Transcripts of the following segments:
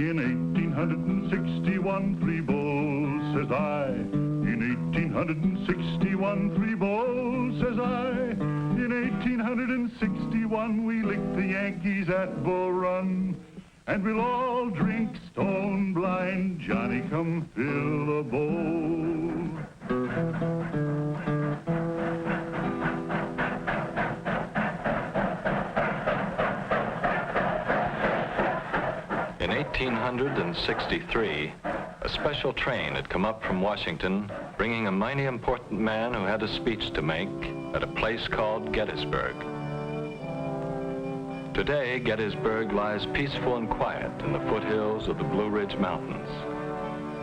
In 1861, three bulls, says I. In 1861, three bulls, says I. In 1861, we licked the Yankees at Bull Run. And we'll all drink stone blind. Johnny, come fill a bowl. In 1863, a special train had come up from Washington, bringing a mighty important man who had a speech to make at a place called Gettysburg. Today, Gettysburg lies peaceful and quiet in the foothills of the Blue Ridge Mountains.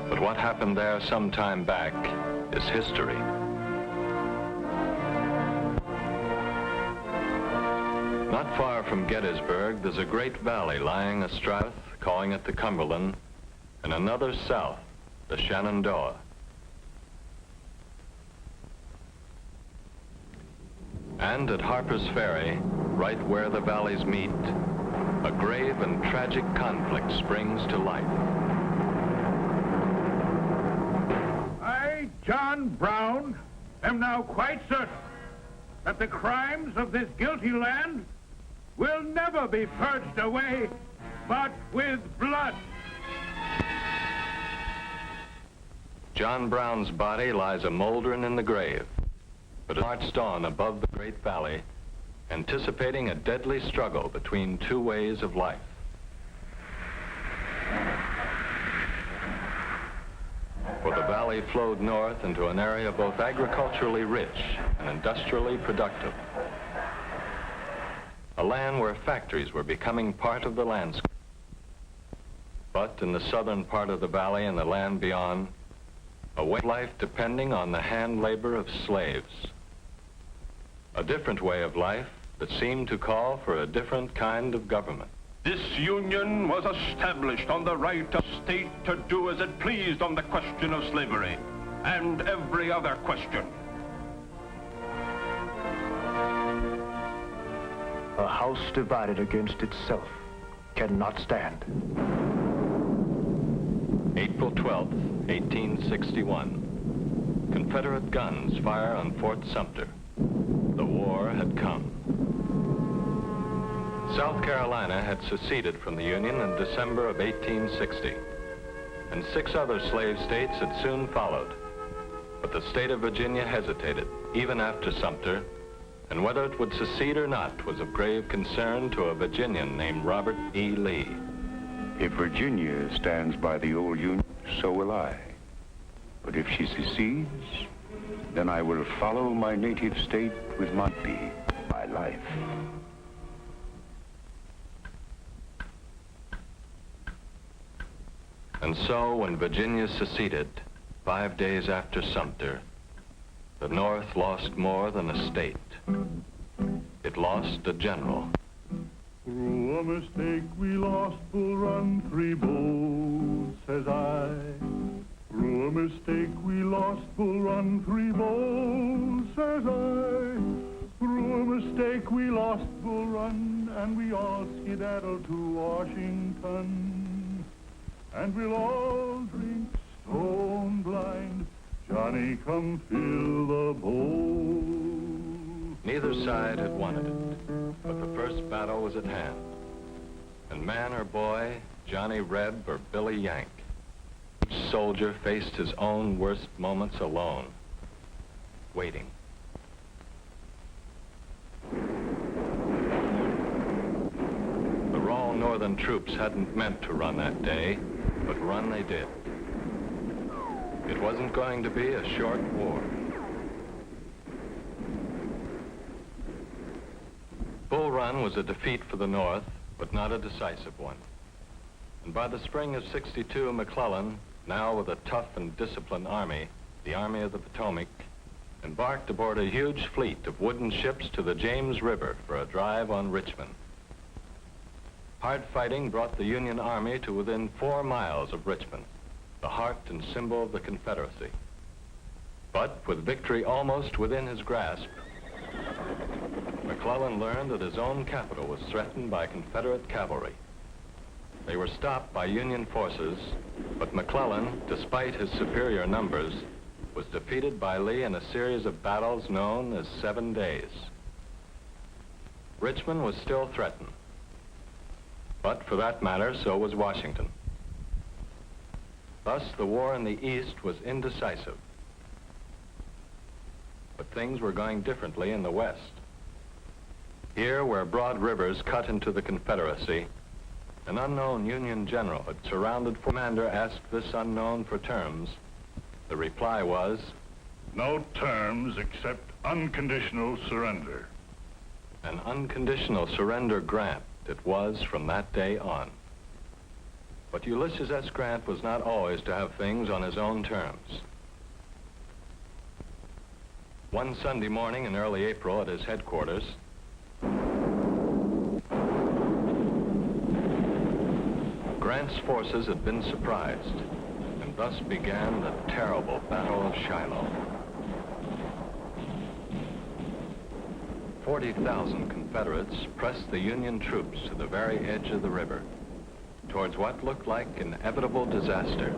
But what happened there some time back is history. Not far from Gettysburg, there's a great valley lying astride, calling it the Cumberland, and another south, the Shenandoah. And at Harper's Ferry, right where the valleys meet, a grave and tragic conflict springs to life. I, John Brown, am now quite certain that the crimes of this guilty land will never be purged away but with blood. John Brown's body lies a moldering in the grave, but it marched on above the great valley, anticipating a deadly struggle between two ways of life. For the valley flowed north into an area both agriculturally rich and industrially productive. A land where factories were becoming part of the landscape. But in the southern part of the valley and the land beyond, a way of life depending on the hand labor of slaves. A different way of life that seemed to call for a different kind of government. This union was established on the right of state to do as it pleased on the question of slavery and every other question. A house divided against itself cannot stand. April 12th, 1861. Confederate guns fire on Fort Sumter. The war had come. South Carolina had seceded from the Union in December of 1860, and 6 other slave states had soon followed. But the state of Virginia hesitated, even after Sumter, and whether it would secede or not was of grave concern to a Virginian named Robert E. Lee. If Virginia stands by the old Union, so will I. But if she secedes, then I will follow my native state with my life. And so when Virginia seceded, 5 days after Sumter, the North lost more than a state. It lost a general. Through a mistake we lost Bull Run, 3 bulls, says I. Through a mistake we lost Bull Run, 3 bulls, says I. Through a mistake we lost Bull Run, and we all skedaddled to Washington. And we'll all drink stone blind. Johnny, come fill the bowl. Neither side had wanted it, but the first battle was at hand. And man or boy, Johnny Reb or Billy Yank, each soldier faced his own worst moments alone, waiting. The raw northern troops hadn't meant to run that day, but run they did. It wasn't going to be a short war. Bull Run was a defeat for the North, but not a decisive one. And by the spring of '62, McClellan, now with a tough and disciplined army, the Army of the Potomac, embarked aboard a huge fleet of wooden ships to the James River for a drive on Richmond. Hard fighting brought the Union Army to within 4 miles of Richmond, the heart and symbol of the Confederacy. But with victory almost within his grasp, McClellan learned that his own capital was threatened by Confederate cavalry. They were stopped by Union forces, but McClellan, despite his superior numbers, was defeated by Lee in a series of battles known as 7 days. Richmond was still threatened, but for that matter, so was Washington. Thus, the war in the East was indecisive. But things were going differently in the West. Here, where broad rivers cut into the Confederacy, an unknown Union general had surrounded. Commander asked this unknown for terms. The reply was, No terms except unconditional surrender. an unconditional surrender grant it was from that day on. But Ulysses S. Grant was not always to have things on his own terms. One Sunday morning in early April at his headquarters, Grant's forces had been surprised, and thus began the terrible Battle of Shiloh. 40,000 Confederates pressed the Union troops to the very edge of the river, towards what looked like inevitable disaster.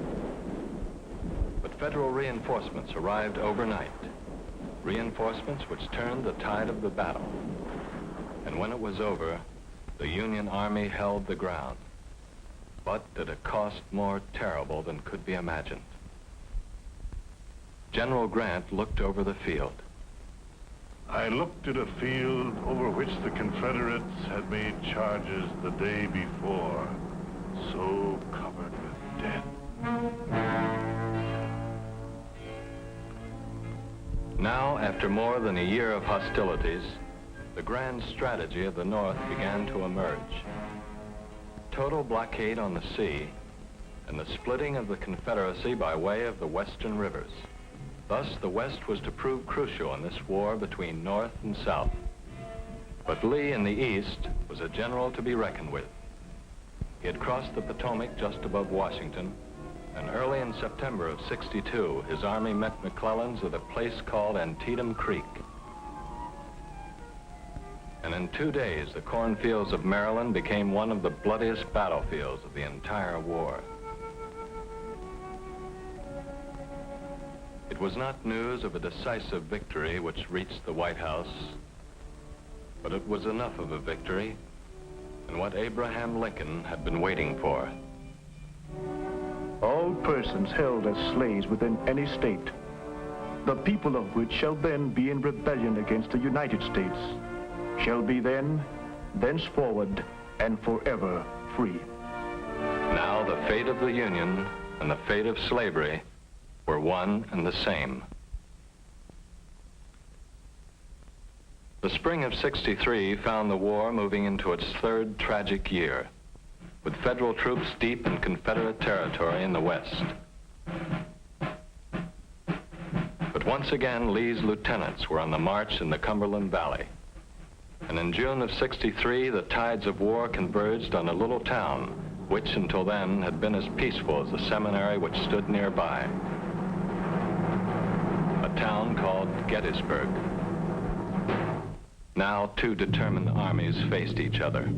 But Federal reinforcements arrived overnight, reinforcements which turned the tide of the battle. And when it was over, the Union Army held the ground, but at a cost more terrible than could be imagined. General Grant looked over the field. I looked at a field over which the Confederates had made charges the day before, so covered with dead. Now, after more than a year of hostilities, the grand strategy of the North began to emerge. Total blockade on the sea and the splitting of the Confederacy by way of the western rivers. Thus, the West was to prove crucial in this war between North and South. But Lee in the East was a general to be reckoned with. He had crossed the Potomac just above Washington, and early in September of '62, his army met McClellan's at a place called Antietam Creek. And in 2 days, the cornfields of Maryland became one of the bloodiest battlefields of the entire war. It was not news of a decisive victory which reached the White House, but it was enough of a victory and what Abraham Lincoln had been waiting for. All persons held as slaves within any state, the people of which shall then be in rebellion against the United States, shall be then, thenceforward, and forever free. Now the fate of the Union and the fate of slavery were one and the same. The spring of '63 found the war moving into its third tragic year, with Federal troops deep in Confederate territory in the West. But once again, Lee's lieutenants were on the march in the Cumberland Valley. And in June of '63, the tides of war converged on a little town, which until then had been as peaceful as the seminary which stood nearby. A town called Gettysburg. Now, two determined armies faced each other.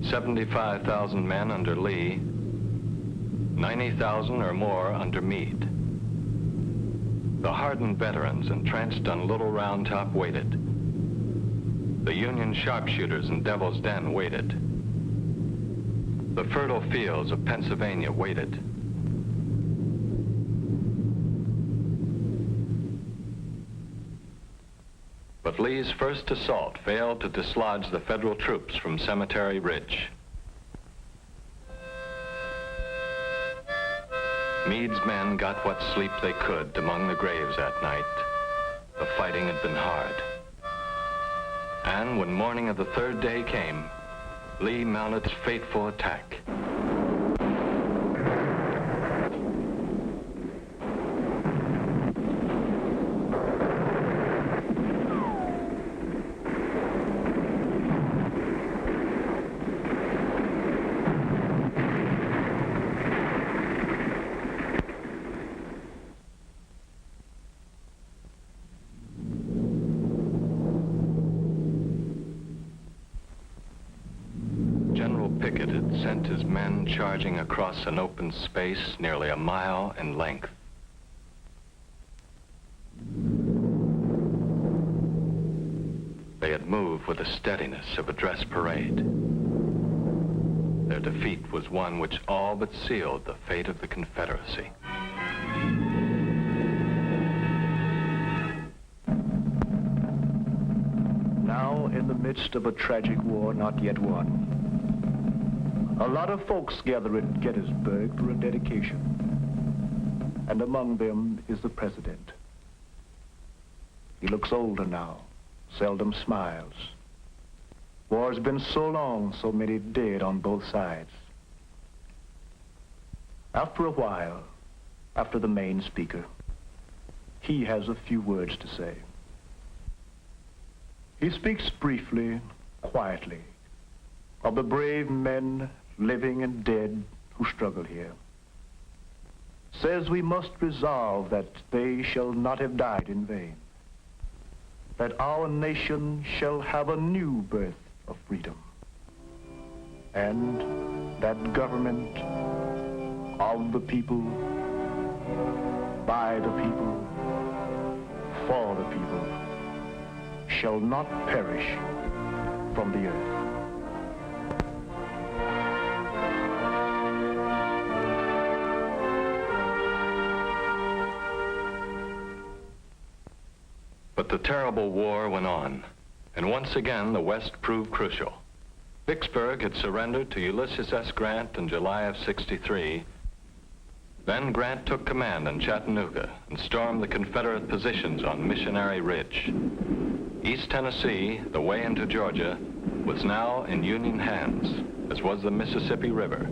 75,000 men under Lee, 90,000 or more under Meade. The hardened veterans entrenched on Little Round Top waited. The Union sharpshooters in Devil's Den waited. The fertile fields of Pennsylvania waited. But Lee's first assault failed to dislodge the Federal troops from Cemetery Ridge. Meade's men got what sleep they could among the graves that night. The fighting had been hard. And when morning of the third day came, Lee mounted his fateful attack. Connecticut had sent his men charging across an open space nearly a mile in length. They had moved with the steadiness of a dress parade. Their defeat was one which all but sealed the fate of the Confederacy. Now, in the midst of a tragic war not yet won, a lot of folks gather at Gettysburg for a dedication. And among them is the president. He looks older now, seldom smiles. War's been so long, so many dead on both sides. After a while, after the main speaker, he has a few words to say. He speaks briefly, quietly, of the brave men, living and dead, who struggle here. Says we must resolve that they shall not have died in vain, that our nation shall have a new birth of freedom, and that government of the people, by the people, for the people, shall not perish from the earth. But the terrible war went on, and once again the West proved crucial. Vicksburg had surrendered to Ulysses S. Grant in July of '63. Then Grant took command in Chattanooga and stormed the Confederate positions on Missionary Ridge. East Tennessee, the way into Georgia, was now in Union hands, as was the Mississippi River.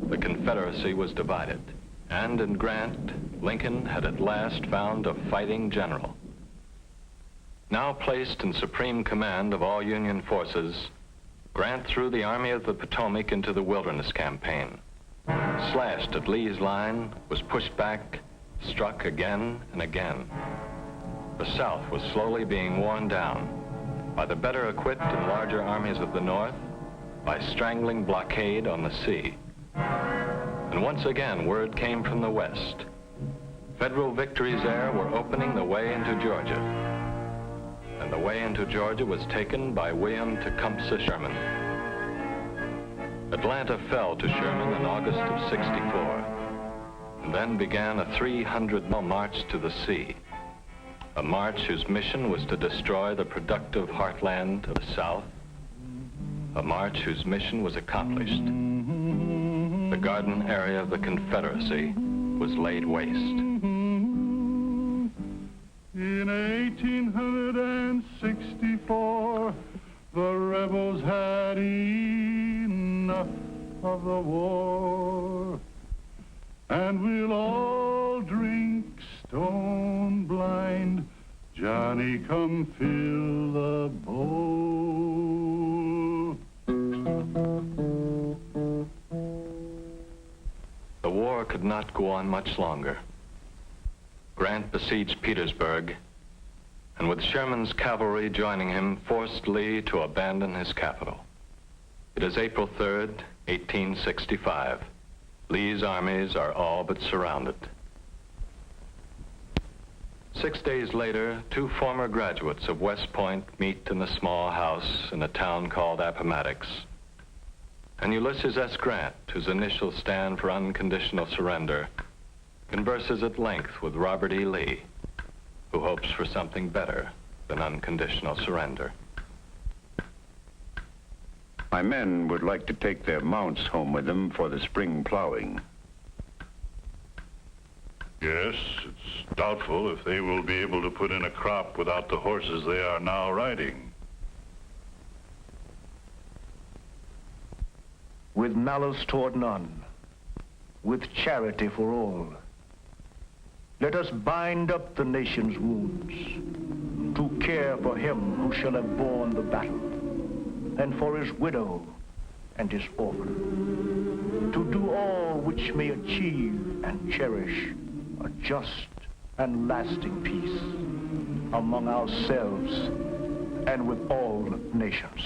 The Confederacy was divided, and in Grant, Lincoln had at last found a fighting general. Now placed in supreme command of all Union forces, Grant threw the Army of the Potomac into the Wilderness Campaign. Slashed at Lee's line, was pushed back, struck again and again. The South was slowly being worn down by the better equipped and larger armies of the North, by strangling blockade on the sea. And once again, word came from the West. Federal victories there were opening the way into Georgia. And the way into Georgia was taken by William Tecumseh Sherman. Atlanta fell to Sherman in August of '64, and then began a 300-mile march to the sea. A march whose mission was to destroy the productive heartland of the South. A march whose mission was accomplished. The garden area of the Confederacy was laid waste. In 1864, the rebels had enough of the war, and we'll all drink stone blind. Johnny, come fill the bowl. The war could not go on much longer. Grant besieged Petersburg, and with Sherman's cavalry joining him, forced Lee to abandon his capital. It is April 3rd, 1865. Lee's armies are all but surrounded. 6 days later, two former graduates of West Point meet in a small house in a town called Appomattox. And Ulysses S. Grant, whose initials stand for unconditional surrender, converses at length with Robert E. Lee, who hopes for something better than unconditional surrender. My men would like to take their mounts home with them for the spring plowing. Yes, it's doubtful if they will be able to put in a crop without the horses they are now riding. With malice toward none, with charity for all, let us bind up the nation's wounds, to care for him who shall have borne the battle, and for his widow and his orphan, to do all which may achieve and cherish a just and lasting peace among ourselves and with all nations.